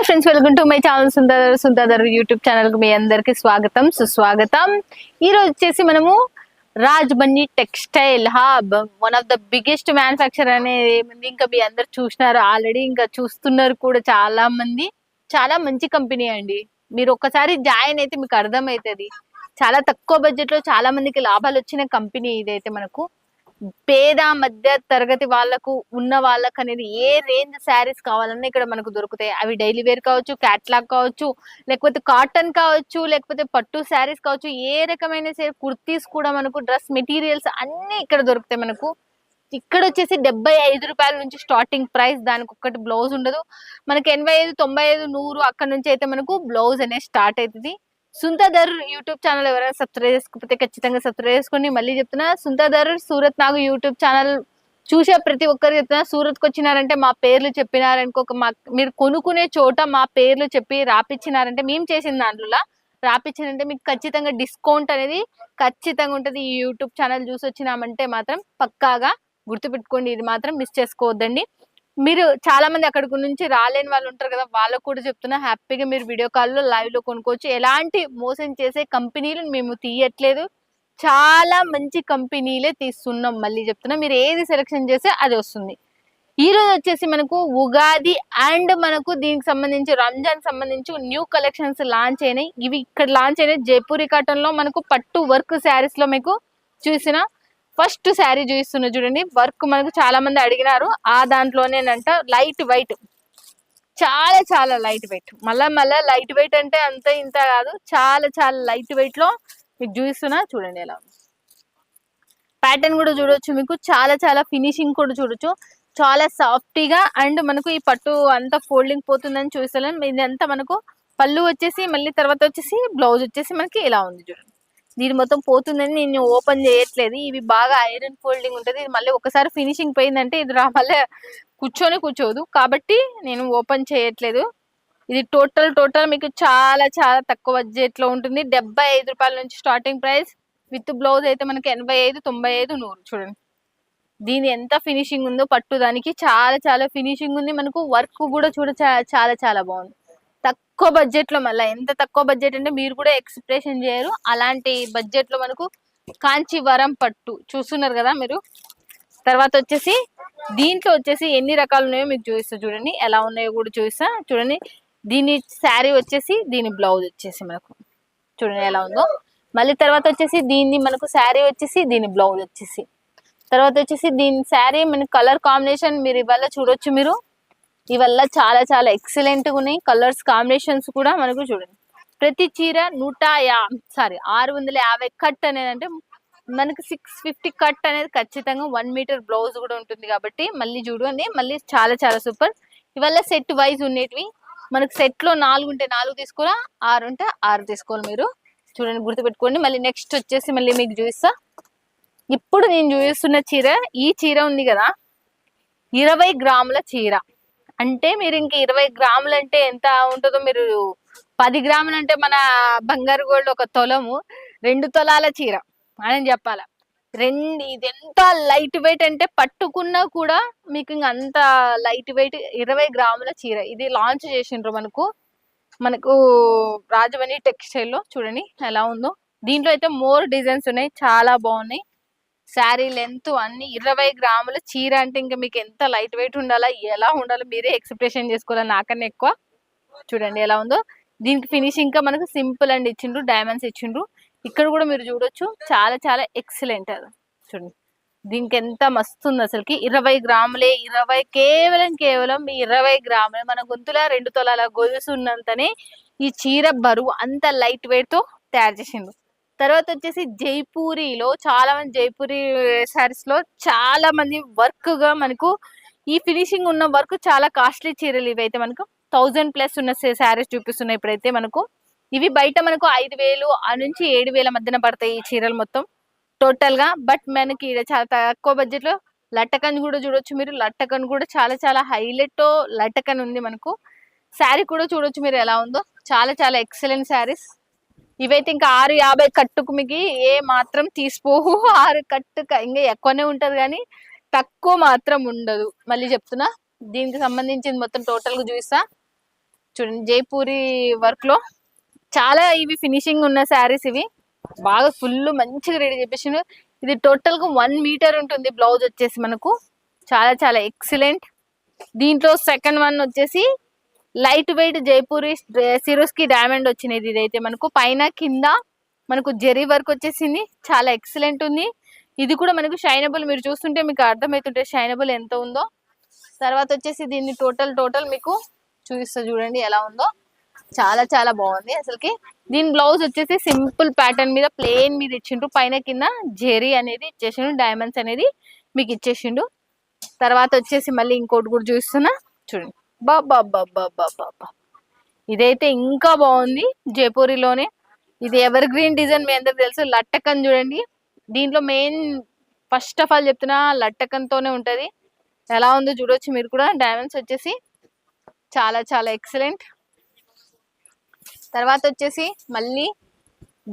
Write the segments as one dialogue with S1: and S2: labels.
S1: Friends, welcome to my channel Sundar YouTube channel కు మీ అందరికి స్వాగతం సుస్వాగతం. ఈ రోజు వచ్చేసి మనము రాజ్బన్నీ textile hub, one of the biggest manufacture అనేది ఇంకా మీ అందరు చూసినారు ఆల్రెడీ, ఇంకా చూస్తున్నారు కూడా చాలా మంది. చాలా మంచి కంపెనీ అండి. మీరు ఒక్కసారి జాయిన్ అయితే మీకు అర్థమవుతుంది. చాలా తక్కువ బడ్జెట్ లో చాలా మందికి లాభాలు వచ్చిన కంపెనీ ఇదైతే. మనకు పేద మధ్య తరగతి వాళ్ళకు ఉన్న వాళ్ళకు అనేది ఏ రేంజ్ శారీస్ కావాలన్నా ఇక్కడ మనకు దొరుకుతాయి. అవి డైలీ వేర్ కావచ్చు, క్యాట్లాగ్ కావచ్చు, లేకపోతే కాటన్ కావచ్చు, లేకపోతే పట్టు శారీస్ కావచ్చు, ఏ రకమైన కుర్తీస్ కూడా మనకు డ్రెస్ మెటీరియల్స్ అన్ని ఇక్కడ దొరుకుతాయి. మనకు ఇక్కడ వచ్చేసి 75 రూపాయల నుంచి స్టార్టింగ్ ప్రైస్. దానికి ఒక్కటి బ్లౌజ్ ఉండదు. మనకి 85, 95, 100 అక్కడ నుంచి అయితే మనకు బ్లౌజ్ అనేది స్టార్ట్ అవుతుంది. సుందర్ యూట్యూబ్ ఛానల్ ఎవరైనా సబ్స్క్రైబ్ చేసుకోకపోతే ఖచ్చితంగా సబ్స్క్రైబ్ చేసుకోండి. మళ్ళీ చెప్తున్నా, సుందర్ సూరత్ నాగు యూట్యూబ్ ఛానల్ చూసే ప్రతి ఒక్కరు చెప్తున్నా, సూరత్కి వచ్చినారంటే మా పేర్లు చెప్పినారనుకో, మీరు కొనుక్కునే చోట మా పేర్లు చెప్పి రాపిచ్చినారంటే, మేము చేసిన దాంట్లో రాపిచ్చినంటే మీకు ఖచ్చితంగా డిస్కౌంట్ అనేది ఖచ్చితంగా ఉంటుంది. ఈ యూట్యూబ్ ఛానల్ చూసి వచ్చినామంటే మాత్రం పక్కాగా గుర్తుపెట్టుకోండి, ఇది మాత్రం మిస్ చేసుకోవద్దండి. మీరు చాలా మంది అక్కడికి నుంచి రాలేని వాళ్ళు ఉంటారు కదా, వాళ్ళకు కూడా చెప్తున్నా, హ్యాపీగా మీరు వీడియో కాల్లో లైవ్ లో కొనుక్కోవచ్చు. ఎలాంటి మోసం చేసే కంపెనీలు మేము తీయట్లేదు, చాలా మంచి కంపెనీలే తీస్తున్నాం. మళ్ళీ చెప్తున్నా, మీరు ఏది సెలెక్షన్ చేస్తే అది వస్తుంది. ఈ రోజు వచ్చేసి మనకు ఉగాది అండ్ మనకు దీనికి సంబంధించి రంజాన్ సంబంధించి న్యూ కలెక్షన్స్ లాంచ్ అయినాయి. ఇవి ఇక్కడ లాంచ్ అయినాయి. జైపూరి కాటన్ లో మనకు పట్టు వర్క్ శారీస్ లో మీకు చూసిన ఫస్ట్ శారీ చూపిస్తున్నా చూడండి. వర్క్ మనకు చాలా మంది అడిగినారు, ఆ దాంట్లోనేనంట. లైట్ వెయిట్, చాలా చాలా లైట్ వెయిట్. మళ్ళా లైట్ వెయిట్ అంటే అంత ఇంత కాదు, చాలా చాలా లైట్ వెయిట్ లో మీకు చూపిస్తున్నా చూడండి. ఎలా ప్యాటర్న్ కూడా చూడొచ్చు, మీకు చాలా చాలా ఫినిషింగ్ కూడా చూడొచ్చు, చాలా సాఫ్టీగా. అండ్ మనకు ఈ పట్టు అంతా ఫోల్డింగ్ పోతుందని చూపిస్తాను. ఇదంతా మనకు పళ్ళు వచ్చేసి, మళ్ళీ తర్వాత వచ్చేసి బ్లౌజ్ వచ్చేసి మనకి ఇలా ఉంది చూడండి. దీని మొత్తం పోతుందని నేను ఓపెన్ చేయట్లేదు. ఇవి బాగా ఐరన్ ఫోల్డింగ్ ఉంటుంది. ఇది మళ్ళీ ఒకసారి ఫినిషింగ్ పోయిందంటే ఇది మళ్ళీ కూర్చోదు, కాబట్టి నేను ఓపెన్ చేయట్లేదు. ఇది టోటల్ మీకు చాలా చాలా తక్కువ బడ్జెట్ లో ఉంటుంది. 75 రూపాయల నుంచి స్టార్టింగ్ ప్రైస్. విత్ బ్లౌజ్ అయితే మనకి 85, 95, 100. చూడండి దీని ఎంత ఫినిషింగ్ ఉందో. పట్టు దానికి చాలా చాలా ఫినిషింగ్ ఉంది. మనకు వర్క్ కూడా చాలా చాలా బాగుంది. తక్కువ బడ్జెట్ లో, మళ్ళీ ఎంత తక్కువ బడ్జెట్ అంటే మీరు కూడా ఎక్స్ప్రెషన్ చేయరు, అలాంటి బడ్జెట్ లో మనకు కాంచీవరం పట్టు చూస్తున్నారు కదా మీరు. తర్వాత వచ్చేసి దీంట్లో వచ్చేసి ఎన్ని రకాలు ఉన్నాయో మీకు చూపిస్తా చూడండి. ఎలా ఉన్నాయో కూడా చూపిస్తా చూడండి. దీని శారీ వచ్చేసి, దీని బ్లౌజ్ వచ్చేసి మనకు చూడండి ఎలా ఉందో. మళ్ళీ తర్వాత వచ్చేసి దీన్ని మనకు శారీ వచ్చేసి, దీని బ్లౌజ్ వచ్చేసి. తర్వాత వచ్చేసి దీని శారీ మనకి కలర్ కాంబినేషన్ మీరు ఇవాళ చూడొచ్చు. మీరు ఇవల్ల చాలా చాలా ఎక్సలెంట్ గా ఉన్నాయి. కలర్స్ కాంబినేషన్స్ కూడా మనకు చూడండి. ప్రతి చీర 650 కట్ అనేది, అంటే మనకి 650 కట్ అనేది ఖచ్చితంగా 1 మీటర్ బ్లౌజ్ కూడా ఉంటుంది. కాబట్టి మళ్ళీ చూడండి, మళ్ళీ చాలా చాలా సూపర్. ఇవల్ల సెట్ వైజ్ ఉండేటివి. మనకు సెట్ లో 4 ఉంటే 4 తీసుకోవాలా, 6 ఉంటే 6 తీసుకోవాలి. మీరు చూడండి, గుర్తుపెట్టుకోండి. మళ్ళీ నెక్స్ట్ వచ్చేసి మళ్ళీ మీకు చూపిస్తా. ఇప్పుడు నేను చూపిస్తున్న చీర, ఈ చీర ఉంది కదా, 20 గ్రాముల చీర. అంటే మీరు ఇంక 20 గ్రాములు అంటే ఎంత ఉంటుందో, మీరు 10 గ్రాములు అంటే మన బంగారు గోల్డ్ 1 తులము, 2 తులాల చీర అని చెప్పాల. ఇది ఎంత లైట్ వెయిట్ అంటే పట్టుకున్నా కూడా మీకు ఇంక అంత లైట్ వెయిట్ 20 గ్రాముల చీర. ఇది లాంచ్ చేసిండ్రు మనకు రాజవని టెక్స్టైల్ లో. చూడండి ఎలా ఉందో. దీంట్లో అయితే మోర్ డిజైన్స్ ఉన్నాయి, చాలా బాగున్నాయి. శారీ లెంత్ అన్ని 20 గ్రాముల చీర అంటే ఇంకా మీకు ఎంత లైట్ వెయిట్ ఉండాలా, ఎలా ఉండాలో మీరే ఎక్స్ప్రెషన్ చేసుకోవాలి, నాకన్నా ఎక్కువ. చూడండి ఎలా ఉందో. దీనికి ఫినిషింగ్ ఇంకా మనకు సింపుల్ అండ్ ఇచ్చిండ్రు, డైమండ్స్ ఇచ్చిండ్రు. ఇక్కడ కూడా మీరు చూడొచ్చు, చాలా చాలా ఎక్సలెంట్. అది చూడండి, దీనికి ఎంత మస్తు ఉంది అసలుకి. 20 గ్రాములే, కేవలం 20 గ్రాములే. మన గొంతుల 2 తులాల గొలుసు ఉన్నంతనే ఈ చీర బరువు, అంత లైట్ వెయిట్ తో తయారు చేసిండ్రు. తర్వాత వచ్చేసి జైపూరిలో, చాలా మంది జైపూరి శారీస్ లో చాలా మంది వర్క్ గా మనకు ఈ ఫినిషింగ్ ఉన్న వర్క్, చాలా కాస్ట్లీ చీరలు ఇవైతే. మనకు 1000+ ఉన్న శారీస్ చూపిస్తున్నాయి ఇప్పుడైతే. మనకు ఇవి బయట మనకు 5000 నుంచి 7000 మధ్యన పడతాయి ఈ చీరలు మొత్తం టోటల్ గా. బట్ మనకి చాలా తక్కువ బడ్జెట్ లో లట్టకన్ కూడా చూడొచ్చు మీరు. లట్టకన్ కూడా చాలా చాలా హైలైట్ లట్టకన్ ఉంది మనకు. శారీ కూడా చూడొచ్చు మీరు ఎలా ఉందో, చాలా చాలా ఎక్సలెంట్ శారీస్ ఇవైతే. ఇంకా 650 కట్టుకు మీకు ఏ మాత్రం తీసిపోవు. 6 కట్టు ఇంకా ఎక్కువనే ఉంటది కానీ తక్కువ మాత్రం ఉండదు. మళ్ళీ చెప్తున్నా, దీనికి సంబంధించింది మొత్తం టోటల్ గా చూపిస్తా. చూడండి జైపూరి వర్క్ లో చాలా ఇవి ఫినిషింగ్ ఉన్న శారీస్ ఇవి బాగా ఫుల్ మంచిగా రెడీ చేపించారు. ఇది టోటల్ గా 1 మీటర్ ఉంటుంది బ్లౌజ్ వచ్చేసి మనకు చాలా చాలా ఎక్సలెంట్. దీంట్లో సెకండ్ వన్ వచ్చేసి లైట్ వెయిట్ జైపూరి సిరోస్ కి డైమండ్ వచ్చినది. ఇదైతే మనకు పైన కింద మనకు జెరీ వర్క్ వచ్చేసింది, చాలా ఎక్సలెంట్ ఉంది. ఇది కూడా మనకు షైనబుల్, మీరు చూస్తుంటే మీకు అర్థమవుతుంటే షైనబుల్ ఎంత ఉందో. తర్వాత వచ్చేసి దీన్ని టోటల్ మీకు చూపిస్తా చూడండి ఎలా ఉందో, చాలా చాలా బాగుంది అసలుకి. దీని బ్లౌజ్ వచ్చేసి సింపుల్ ప్యాటర్న్ మీద ప్లెయిన్ మీద ఇచ్చిండ్రు, పైన కింద జెరీ అనేది ఇచ్చేసిండు, డైమండ్స్ అనేది మీకు ఇచ్చేసిండు. తర్వాత వచ్చేసి మళ్ళీ ఇంకోటి కూడా చూస్తున్నా చూడండి, బాబా బాబా బాబా ఇదైతే ఇంకా బాగుంది జైపూరిలోనే. ఇది ఎవర్ గ్రీన్ డిజైన్ మీ అందరికి తెలుసు, లట్టకన్ చూడండి. దీంట్లో మెయిన్ ఫస్ట్ ఆఫ్ ఆల్ చెప్తున్నా లట్టకన్ తోనే ఉంటది. ఎలా ఉందో చూడొచ్చు మీరు కూడా. డైమండ్స్ వచ్చేసి చాలా చాలా ఎక్సలెంట్. తర్వాత వచ్చేసి మళ్ళీ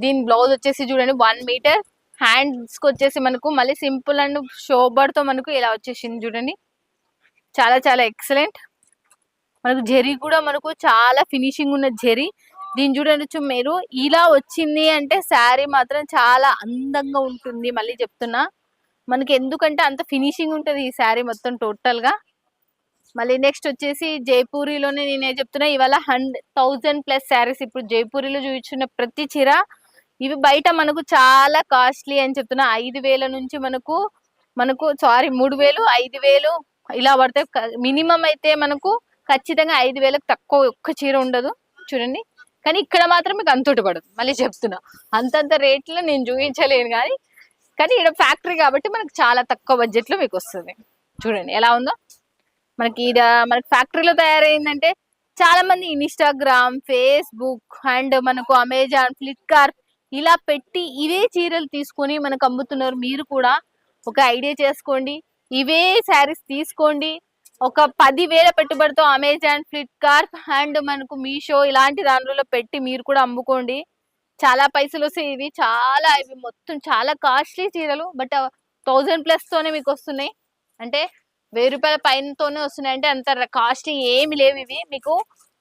S1: దీని బ్లౌజ్ వచ్చేసి చూడండి 1 మీటర్, హ్యాండ్స్ కి వచ్చేసి మనకు మళ్ళీ సింపుల్ అండ్ షోబర్ తో మనకు ఇలా వచ్చేసింది చూడండి, చాలా చాలా ఎక్సలెంట్. మనకు జెరీ కూడా మనకు చాలా ఫినిషింగ్ ఉన్న జెరీ. దీన్ని చూడొచ్చు మీరు, ఇలా వచ్చింది అంటే శారీ మాత్రం చాలా అందంగా ఉంటుంది. మళ్ళీ చెప్తున్నా మనకి ఎందుకంటే అంత ఫినిషింగ్ ఉంటది ఈ శారీ మొత్తం టోటల్ గా. మళ్ళీ నెక్స్ట్ వచ్చేసి జైపూరిలోనే నేనే చెప్తున్నా ఇవాళ 1000+ శారీస్ ఇప్పుడు జైపూరిలో చూపించిన ప్రతి చీర. ఇవి బయట మనకు చాలా కాస్ట్లీ అని చెప్తున్నా, 5000 నుంచి మనకు సారీ 3000 5000 ఇలా పడతాయి. మినిమం అయితే మనకు ఖచ్చితంగా 5000కి తక్కువ ఒక్క చీర ఉండదు చూడండి. కానీ ఇక్కడ మాత్రం మీకు అంతటి పడదు. మళ్ళీ చెప్తున్నా అంతంత రేట్లో నేను చూపించలేను, కానీ ఇక్కడ ఫ్యాక్టరీ కాబట్టి మనకు చాలా తక్కువ బడ్జెట్ లో మీకు వస్తుంది. చూడండి ఎలా ఉందో. మనకి ఫ్యాక్టరీలో తయారైందంటే చాలా మంది ఇన్స్టాగ్రామ్, ఫేస్బుక్ అండ్ మనకు అమెజాన్, ఫ్లిప్కార్ట్ ఇలా పెట్టి ఇవే చీరలు తీసుకొని మనకు అమ్ముతున్నారు. మీరు కూడా ఒక ఐడియా చేసుకోండి, ఇవే శారీస్ తీసుకోండి. ఒక 10,000 పెట్టుబడితో అమెజాన్, ఫ్లిప్కార్ట్ అండ్ మనకు మీషో ఇలాంటి దానిలో పెట్టి మీరు కూడా అమ్ముకోండి. చాలా పైసలు వస్తాయి. ఇవి మొత్తం చాలా కాస్ట్లీ చీరలు, బట్ 1000+ తోనే మీకు వస్తున్నాయి. అంటే 1000 రూపాయల పైనతోనే వస్తున్నాయి. అంటే అంత కాస్ట్లీ ఏమి లేవు ఇవి. మీకు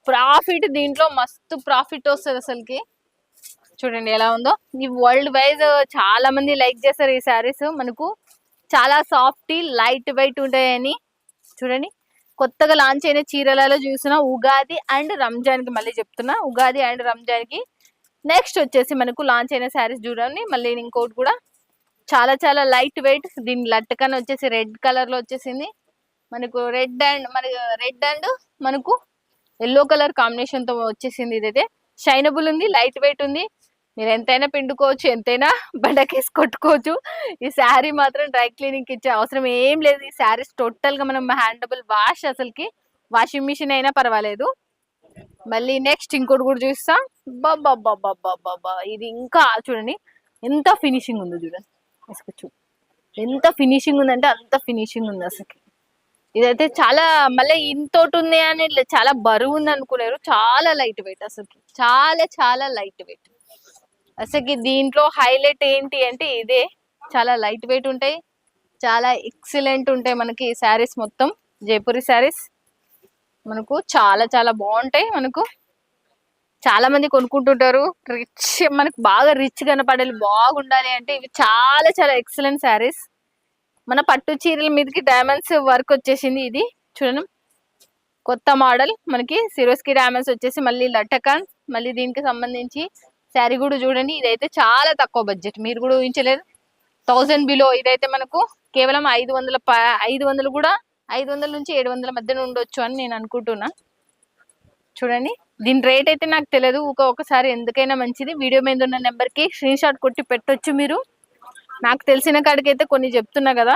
S1: ప్రాఫిట్ దీంట్లో మస్తు ప్రాఫిట్ వస్తుంది అసలుకి. చూడండి ఎలా ఉందో. ఈ వరల్డ్ వైజ్ చాలా మంది లైక్ చేస్తారు ఈ శారీస్. మనకు చాలా సాఫ్ట్ లైట్ వెయిట్ ఉంటాయని చూడండి. కొత్తగా లాంచ్ అయిన చీరలలో చూసిన ఉగాది అండ్ రంజాన్ కి, మళ్ళీ చెప్తున్నా ఉగాది అండ్ రంజాన్ కి. నెక్స్ట్ వచ్చేసి మనకు లాంచ్ అయిన శారీస్ చూడండి. మళ్ళీ ఇంకోటి కూడా చాలా చాలా లైట్ వెయిట్. దీని లట్టకన్ వచ్చేసి రెడ్ కలర్ లో వచ్చేసింది మనకు, రెడ్ అండ్ మనకు ఎల్లో కలర్ కాంబినేషన్ తో వచ్చేసింది. ఇదైతే షైనబుల్ ఉంది, లైట్ వెయిట్ ఉంది. మీరు ఎంతైనా పిండుకోవచ్చు, ఎంతైనా బండకేసి కొట్టుకోవచ్చు. ఈ శారీ మాత్రం డ్రై క్లీనింగ్ ఇచ్చే అవసరం ఏం లేదు. ఈ శారీస్ టోటల్ గా మనం హ్యాండబుల్ వాష్, అసలుకి వాషింగ్ మిషన్ అయినా పర్వాలేదు. మళ్ళీ నెక్స్ట్ ఇంకోటి కూడా చూస్తా. బాబా ఇది ఇంకా చూడండి ఎంత ఫినిషింగ్ ఉందో చూడండి. ఎంత ఫినిషింగ్ ఉందంటే అంత ఫినిషింగ్ ఉంది అసలు. ఇదైతే చాలా మళ్ళీ ఇంతోటి ఉంది అని చాలా బరువు ఉంది అనుకున్నారు. చాలా లైట్ వెయిట్ అసలు, చాలా చాలా లైట్ వెయిట్ అసలు. దీంట్లో హైలైట్ ఏంటి అంటే ఇదే, చాలా లైట్ వెయిట్ ఉంటాయి, చాలా ఎక్సలెంట్ ఉంటాయి మనకి ఈ శారీస్ మొత్తం. జైపూరి శారీస్ మనకు చాలా చాలా బాగుంటాయి. మనకు చాలా మంది కొనుక్కుంటుంటారు. రిచ్, మనకు బాగా రిచ్ కనపడాలి, బాగుండాలి అంటే ఇవి చాలా చాలా ఎక్సలెంట్ శారీస్. మన పట్టు చీరల మీదకి డైమండ్స్ వర్క్ వచ్చేసింది. ఇది చూడండి కొత్త మోడల్ మనకి సిరోస్ కి డైమండ్స్ వచ్చేసి మళ్ళీ లట్టకాన్. మళ్ళీ దీనికి సంబంధించి శారీ కూడా చూడండి. ఇదైతే చాలా తక్కువ బడ్జెట్, మీరు కూడా ఊహించలేదు. 1000 బిలో. ఇదైతే మనకు కేవలం 500 కూడా 500 నుంచి 700 మధ్యన ఉండొచ్చు అని నేను అనుకుంటున్నా. చూడండి దీని రేట్ అయితే నాకు తెలియదు. ఒకసారి ఎందుకైనా మంచిది వీడియో మీద ఉన్న నెంబర్ కి స్క్రీన్ షాట్ కొట్టి పెట్టొచ్చు మీరు. నాకు తెలిసిన కాడికైతే కొన్ని చెప్తున్నా కదా,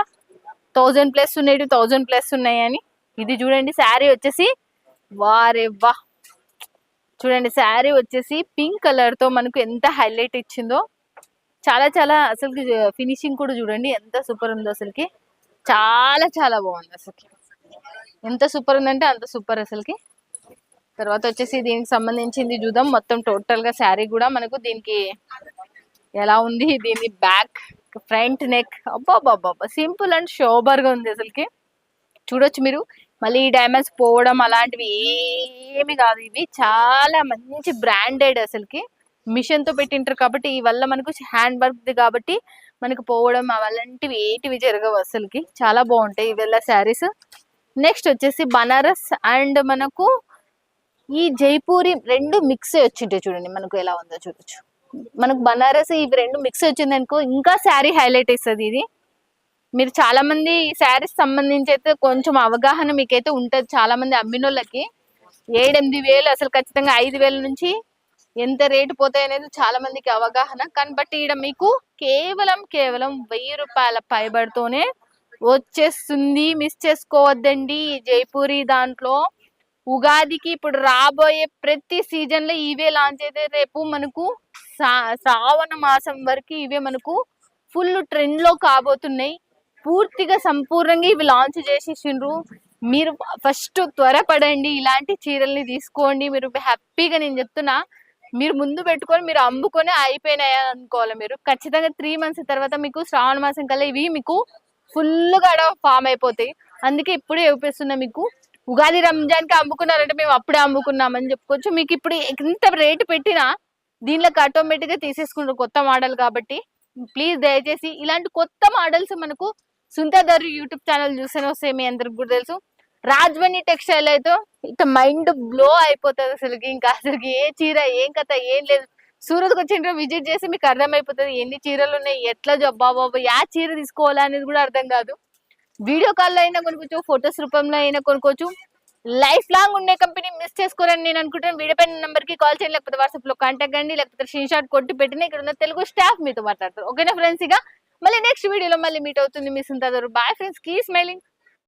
S1: 1000+ ఉన్నాయి, 1000+ ఉన్నాయి అని. ఇది చూడండి శారీ వచ్చేసి వారే వా. చూడండి శారీ వచ్చేసి పింక్ కలర్ తో మనకు ఎంత హైలైట్ ఇచ్చిందో. చాలా చాలా అసలు ఫినిషింగ్ కూడా చూడండి ఎంత సూపర్ ఉందో అసలుకి. చాలా చాలా బాగుంది అసలుకి, ఎంత సూపర్ ఉందంటే అంత సూపర్ అసలుకి. తర్వాత వచ్చేసి దీనికి సంబంధించింది చూద్దాం. మొత్తం టోటల్ గా శారీ కూడా మనకు దీనికి ఎలా ఉంది. దీని బ్యాక్, ఫ్రంట్ నెక్, అబ్బాబ్బాబ్బా సింపుల్ అండ్ షోబర్ గా ఉంది అసలుకి. చూడొచ్చు మీరు. మళ్ళీ ఈ డైమండ్స్ పోవడం అలాంటివి ఏమి కాదు. ఇవి చాలా మంచి బ్రాండెడ్, అసలుకి మిషన్ తో పెట్టింటారు కాబట్టి ఈ వల్ల మనకు హ్యాండ్ వర్క్ కాబట్టి మనకు పోవడం అలాంటివి ఏటివి జరగవు. అసలుకి చాలా బాగుంటాయి ఇవెల్లా శారీస్. నెక్స్ట్ వచ్చేసి బనారస్ అండ్ మనకు ఈ జైపూరి రెండు మిక్స్ వచ్చింటాయి. చూడండి మనకు ఎలా ఉందో చూడొచ్చు. మనకు బనారస్ ఇవి రెండు మిక్స్ వచ్చింది అనుకో ఇంకా శారీ హైలైట్ ఇస్తుంది. ఇది మీరు చాలా మంది ఈ శారీస్ సంబంధించి అయితే కొంచెం అవగాహన మీకైతే ఉంటది. చాలా మంది అమ్మినోళ్ళకి 7-8 వేలు, అసలు ఖచ్చితంగా 5,000 నుంచి ఎంత రేటు పోతాయి అనేది చాలా మందికి అవగాహన. కానీ బట్ ఈడ మీకు కేవలం 1,000 రూపాయల పైబడితోనే వచ్చేస్తుంది. మిస్ చేసుకోవద్దండి. జైపూరి దాంట్లో ఉగాదికి ఇప్పుడు రాబోయే ప్రతి సీజన్ లో ఇవే లాంచ్ అయితే రేపు మనకు శ్రావణ మాసం వరకు ఇవే మనకు ఫుల్ ట్రెండ్ లో కాబోతున్నాయి. పూర్తిగా సంపూర్ణంగా ఇవి లాంచ్ చేసేసిండ్రు. మీరు ఫస్ట్ త్వరపడండి, ఇలాంటి చీరల్ని తీసుకోండి. మీరు హ్యాపీగా, నేను చెప్తున్నా, మీరు ముందు పెట్టుకొని మీరు అమ్ముకొని అయిపోయినాయా అనుకోవాలి. మీరు ఖచ్చితంగా 3 months తర్వాత మీకు శ్రావణ మాసం కల్లా ఇవి మీకు ఫుల్ గా ఫామ్ అయిపోతాయి. అందుకే ఇప్పుడే చూపిస్తున్నా మీకు. ఉగాది రంజాన్ కి అమ్ముకున్నారంటే మేము అప్పుడే అమ్ముకున్నామని చెప్పుకోవచ్చు. మీకు ఇప్పుడు ఎంత రేటు పెట్టినా దీనిలోకి ఆటోమేటిక్ గా తీసేసుకుంటారు, కొత్త మోడల్ కాబట్టి. ప్లీజ్ దయచేసి ఇలాంటి కొత్త మోడల్స్ మనకు సుంతదర్ యూట్యూబ్ ఛానల్ చూస్తేనే వస్తాయి. మీ అందరికి కూడా తెలుసు. రాజ్వని టెక్స్టైల్ అయితే ఇట్లా మైండ్ బ్లో అయిపోతుంది అసలుకి. ఇంకా అసలుకి ఏ చీర ఏం కథ ఏం లేదు. సూరత్కి వచ్చిండ్రో విజిట్ చేసి మీకు అర్థమైపోతుంది ఎన్ని చీరలు ఉన్నాయి, ఎట్లా బాబా యా చీర తీసుకోవాలా అనేది కూడా అర్థం కాదు. వీడియో కాల్లో అయినా కొనుక్కోవచ్చు, ఫొటోస్ రూపంలో అయినా కొనుక్కోవచ్చు. లైఫ్ లాంగ్ ఉండే కంపెనీ మిస్ చేసుకోరని నేను అనుకుంటాను. వీడియో పైన నెంబర్ కి కాల్ చేయండి, లేకపోతే వాట్సాప్ లో కాంటాక్ట్ కండి, లేకపోతే స్క్రీన్ షాట్ కొట్టి పెట్టిన ఇక్కడ ఉన్న తెలుగు స్టాఫ్ మీతో మాట్లాడతారు. ఓకేనా ఫ్రెండ్స్? ఇక మళ్ళీ నెక్స్ట్ వీడియోలో మళ్ళీ మీట్ అవుతుంది మీ Sundar. Bye friends, keep smiling.